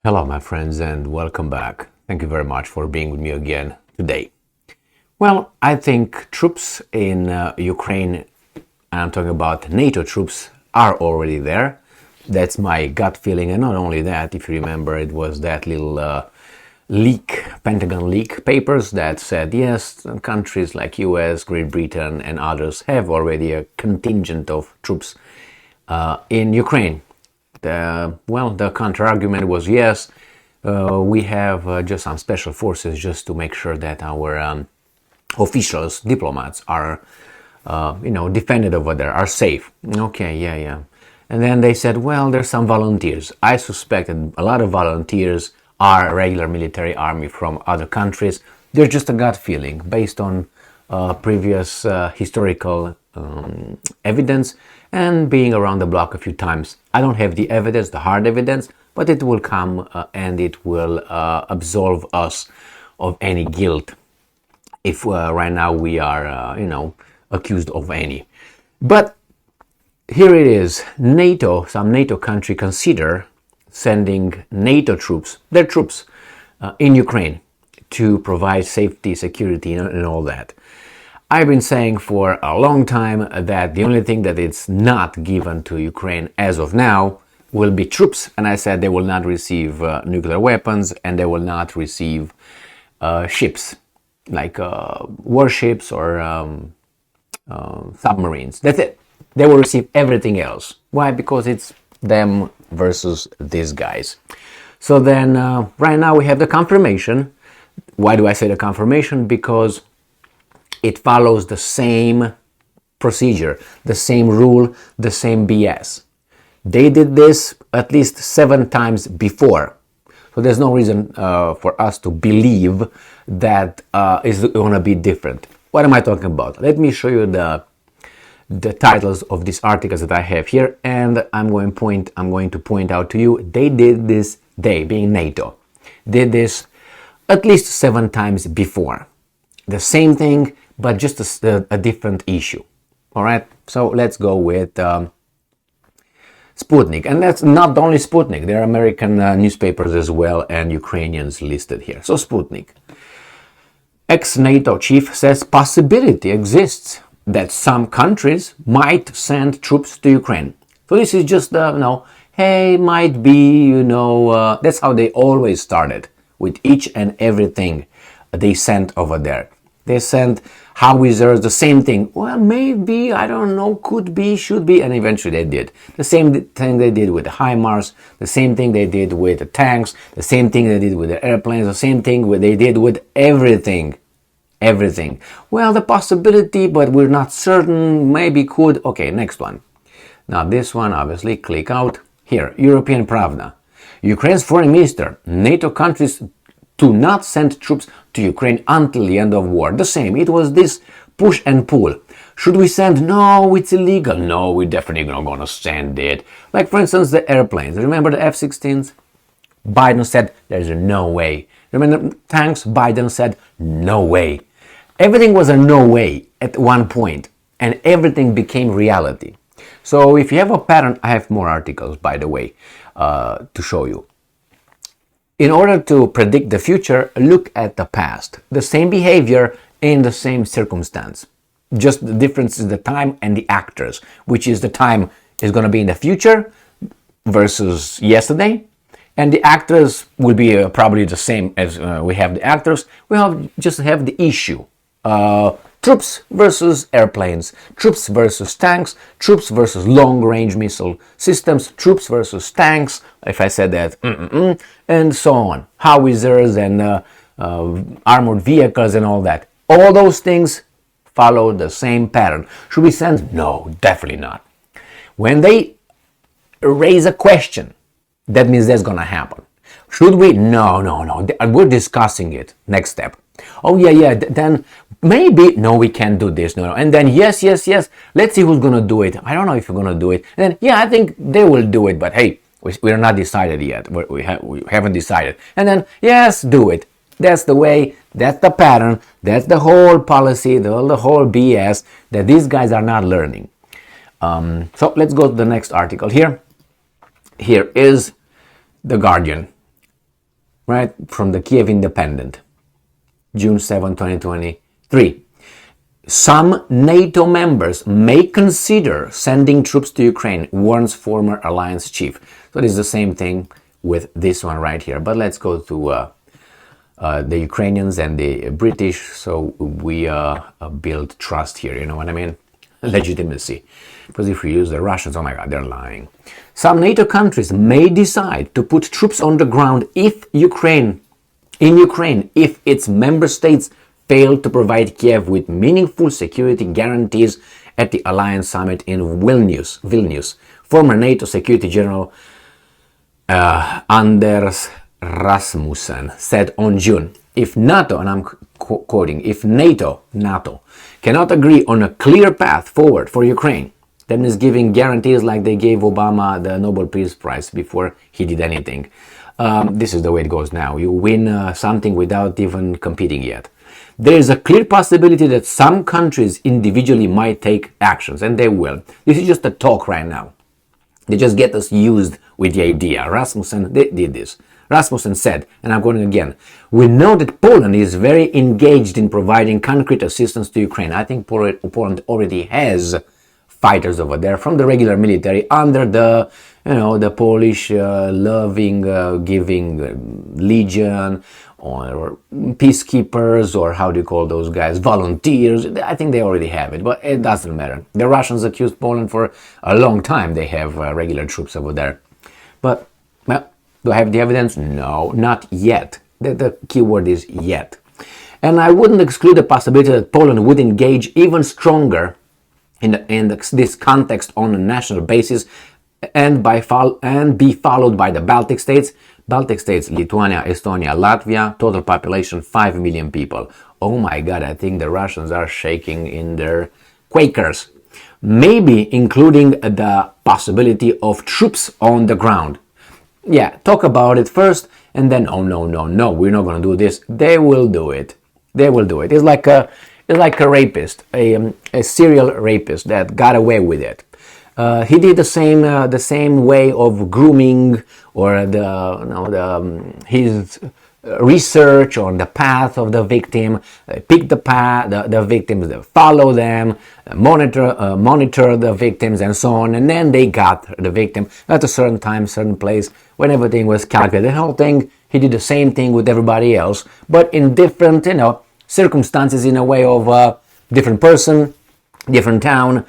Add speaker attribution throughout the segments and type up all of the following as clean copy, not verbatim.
Speaker 1: Hello, my friends, and welcome back. Thank you very much for being with me again today. Well, I think troops in Ukraine, and I'm talking about NATO troops, are already there. That's my gut feeling, and not only that, if you remember, it was that little leak, Pentagon leak papers that said, yes, countries like US, Great Britain, and others have already a contingent of troops in Ukraine. The counter-argument was yes, we have just some special forces just to make sure that our officials, diplomats are, defended over there, are safe. Okay, yeah. And then they said, well, there's some volunteers. I suspect that a lot of volunteers are regular military army from other countries. They're just a gut feeling based on previous historical evidence and being around the block a few times. I don't have the evidence, the hard evidence, but it will come and it will absolve us of any guilt if right now we are, accused of any. But here it is. NATO, some NATO country consider sending NATO troops, their troops, in Ukraine to provide safety, security, and all that. I've been saying for a long time that the only thing that is not given to Ukraine as of now will be troops, and I said they will not receive nuclear weapons and they will not receive ships like warships or submarines. That's it. They will receive everything else. Why? Because it's them versus these guys. So then right now we have the confirmation. Why do I say the confirmation? Because it follows the same procedure, the same rule, the same BS. They did this at least 7 times before. So there's no reason for us to believe that it's going to be different. What am I talking about? Let me show you the titles of these articles that I have here, and I'm going to point out to you they did this, they being NATO, did this at least 7 times before. The same thing, but just a different issue. All right, so let's go with Sputnik. And that's not only Sputnik. There are American newspapers as well and Ukrainians listed here. So Sputnik. Ex-NATO chief says possibility exists that some countries might send troops to Ukraine. So this is just, hey, might be, that's how they always started with each and everything they sent over there. They sent howitzers, the same thing. Well, maybe, I don't know, could be, should be, and eventually they did. The same thing they did with the HIMARS, the same thing they did with the tanks, the same thing they did with the airplanes, the same thing they did with everything. Everything. Well, the possibility, but we're not certain, maybe could. Okay, next one. Now this one, obviously, click out. Here, European Pravda. Ukraine's foreign minister, NATO countries to not send troops to Ukraine until the end of war. The same, it was this push and pull. Should we send? No, it's illegal. No, we're definitely not going to send it. Like, for instance, the airplanes. Remember the F-16s? Biden said, there's no way. Remember tanks? Biden said, no way. Everything was a no way at one point, and everything became reality. So if you have a pattern, I have more articles, by the way, to show you. In order to predict the future, look at the past. The same behavior in the same circumstance. Just the difference is the time and the actors, which is the time is going to be in the future versus yesterday. And the actors will be probably the same as we have the actors. We just have the issue. Troops versus airplanes, troops versus tanks, troops versus long-range missile systems, troops versus tanks, if I said that, and so on. Howitzers and armored vehicles and all that. All those things follow the same pattern. Should we send? No, definitely not. When they raise a question, that means that's going to happen. Should we? No. We're discussing it. Next step. Oh, yeah, then maybe, no, we can't do this, no. And then, yes, let's see who's going to do it. I don't know if you're going to do it. And then, yeah, I think they will do it, but hey, we're not decided yet. We haven't decided. And then, yes, do it. That's the way, that's the pattern, that's the whole policy, the whole BS that these guys are not learning. So let's go to the next article here. Here is The Guardian. right, from the Kiev Independent, June 7, 2023. Some NATO members may consider sending troops to Ukraine, warns former alliance chief. So it is the same thing with this one right here. But let's go to the Ukrainians and the British, so we build trust here, you know what I mean? Legitimacy. Because if we use the Russians, oh my god, they're lying. Some NATO countries may decide to put troops on the ground in Ukraine, if its member states fail to provide Kiev with meaningful security guarantees at the Alliance Summit in Vilnius. Former NATO Security General Anders Rasmussen said on June, if NATO, and I'm quoting, if NATO cannot agree on a clear path forward for Ukraine, that means giving guarantees like they gave Obama the Nobel Peace Prize before he did anything. This is the way it goes now. You win something without even competing yet. There is a clear possibility that some countries individually might take actions, and they will. This is just a talk right now. They just get us used with the idea. Rasmussen did this. Rasmussen said, and I'm quoting again, we know that Poland is very engaged in providing concrete assistance to Ukraine. I think Poland already has fighters over there from the regular military under the, the Polish loving, giving legion, or peacekeepers, or how do you call those guys, volunteers. I think they already have it, but it doesn't matter. The Russians accused Poland for a long time they have regular troops over there. But, well, do I have the evidence? No, not yet. The key word is yet. And I wouldn't exclude the possibility that Poland would engage even stronger in this context on a national basis and be followed by the Baltic states, Lithuania, Estonia, Latvia, total population 5 million people. Oh my god, I think the Russians are shaking in their Quakers. Maybe including the possibility of troops on the ground. Yeah, talk about it first and then, oh no, we're not going to do this. They will do it. It's like a rapist, a serial rapist that got away with it. He did the same way of grooming or his research on the path of the victim. Pick the victims, follow them, monitor the victims, and so on. And then they got the victim at a certain time, certain place, when everything was calculated. The whole thing, he did the same thing with everybody else, but in different, circumstances, in a way of different person, different town.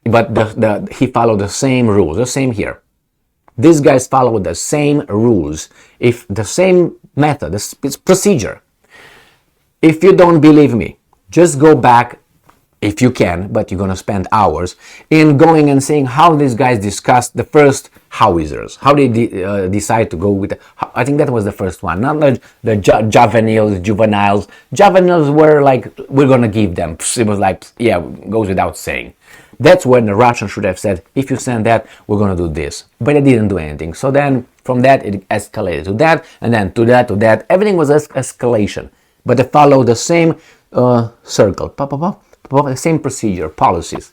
Speaker 1: But he followed the same rules, the same here. These guys follow the same rules, if the same method, it's procedure. If you don't believe me, just go back, if you can, but you're going to spend hours, in going and seeing how these guys discussed the first howitzers, how they decide to go with, I think that was the first one, not the juveniles. Juveniles were like, we're going to give them, it was like, yeah, goes without saying. That's when the Russians should have said, if you send that, we're going to do this. But they didn't do anything. So then, from that, it escalated to that, and then to that. Everything was escalation. But they followed the same circle, the same procedure, policies.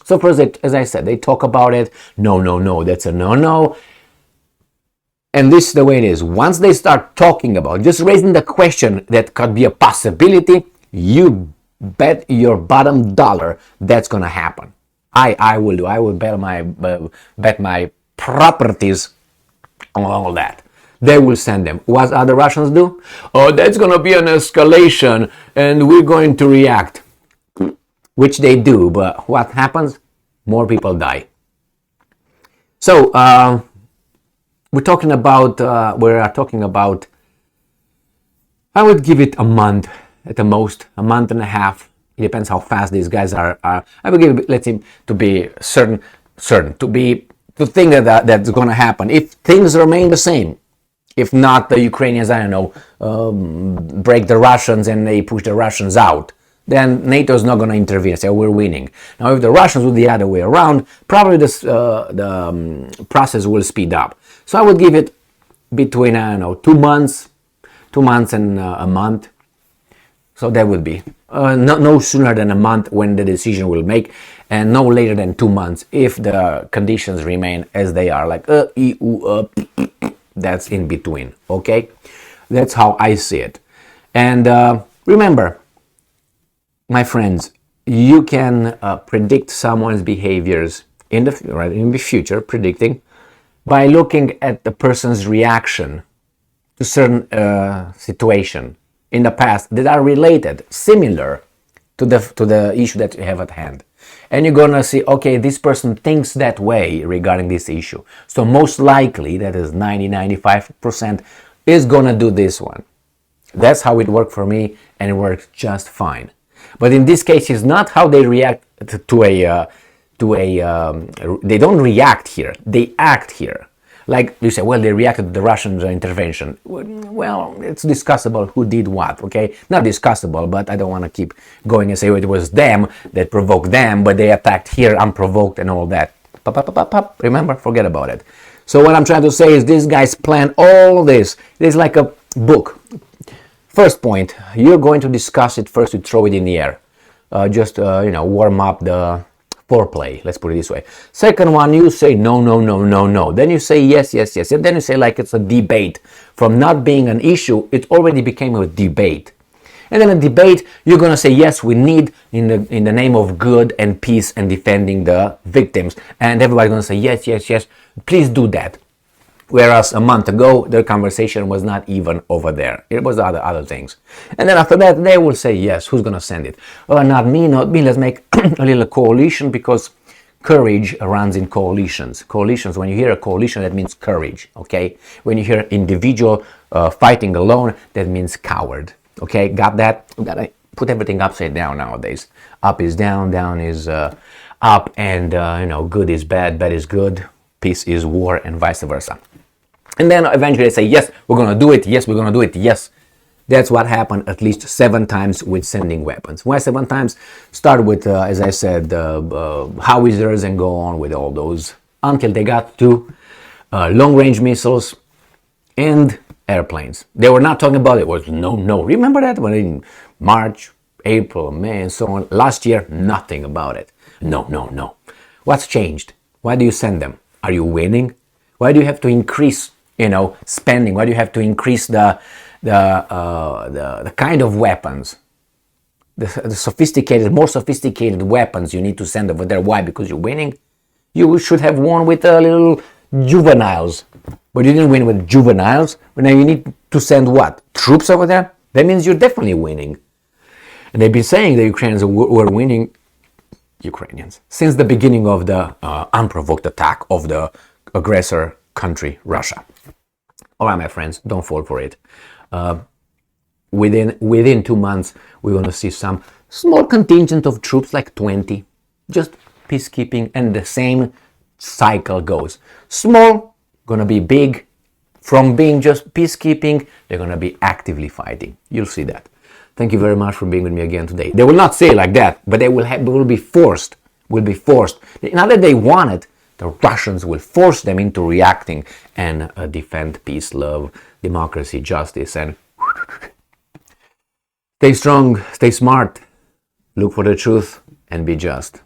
Speaker 1: So first, as I said, they talk about it. No, that's a no. And this is the way it is. Once they start talking about, just raising the question that could be a possibility, you bet your bottom dollar that's going to happen. I will do. I will bet my properties on all that. They will send them. What other Russians do? Oh, that's going to be an escalation and we're going to react. Which they do, but what happens? More people die. So, we're talking about, I would give it a month at the most, a month and a half. It depends how fast these guys are. I would give it, let's say, to be certain, to think that that's going to happen. If things remain the same, if not the Ukrainians, break the Russians and they push the Russians out, then NATO is not going to intervene. Say, we're winning. Now, if the Russians would the other way around, probably the process will speed up. So I would give it between, 2 months and a month. So that would be no sooner than a month when the decision will make, and no later than 2 months if the conditions remain as they are, like then that's in between. Okay, that's how I see it. And remember, my friends, you can predict someone's behaviors in the future, predicting by looking at the person's reaction to certain situation in the past that are related, similar to the issue that you have at hand. And you're gonna see, okay, this person thinks that way regarding this issue. So most likely, that is 95%, is gonna do this one. That's how it worked for me, and it works just fine. But in this case, it's not how they react they don't react here, they act here. Like you say, well, they reacted to the Russian intervention. Well, it's discussable who did what, okay? Not discussable, but I don't want to keep going and say, well, it was them that provoked them, but they attacked here unprovoked and all that. Remember, forget about it. So what I'm trying to say is these guys plan all this. It's like a book. First point, you're going to discuss it first, you throw it in the air. Warm up the foreplay, let's put it this way. Second one, you say no, no, no, no, no. Then you say yes, yes, yes. And then you say like it's a debate. From not being an issue, it already became a debate. And then a debate, you're going to say yes, we need in the name of good and peace and defending the victims. And everybody's going to say yes, yes, yes, please do that. Whereas a month ago, the conversation was not even over there. It was other things. And then after that, they will say, yes, who's going to send it? Well, not me, not me. Let's make a little coalition, because courage runs in coalitions. Coalitions, when you hear a coalition, that means courage, okay? When you hear individual fighting alone, that means coward, okay? Got that? We got to put everything upside down nowadays. Up is down, down is up, and, good is bad, bad is good, peace is war, and vice versa. And then eventually they say, yes, we're going to do it. Yes, we're going to do it. Yes. That's what happened at least 7 times with sending weapons. Why 7 times? Start with, as I said, howitsers and go on with all those until they got to long-range missiles and airplanes. They were not talking about it. It was no. Remember that? When in March, April, May, and so on. Last year, nothing about it. No. What's changed? Why do you send them? Are you winning? Why do you have to increase spending? Why do you have to increase the kind of weapons, the more sophisticated weapons you need to send over there? Why? Because you're winning. You should have won with little juveniles, but you didn't win with juveniles. But now you need to send what? Troops over there? That means you're definitely winning. And they've been saying the Ukrainians were winning. Ukrainians since the beginning of the unprovoked attack of the aggressor country, Russia. All right, my friends, don't fall for it. Within 2 months, we're going to see some small contingent of troops, like 20, just peacekeeping, and the same cycle goes. Small, going to be big. From being just peacekeeping, they're going to be actively fighting. You'll see that. Thank you very much for being with me again today. They will not say it like that, but they will be forced. Not that they want it, the Russians will force them into reacting and defend peace, love, democracy, justice, and stay strong, stay smart, look for the truth, and be just.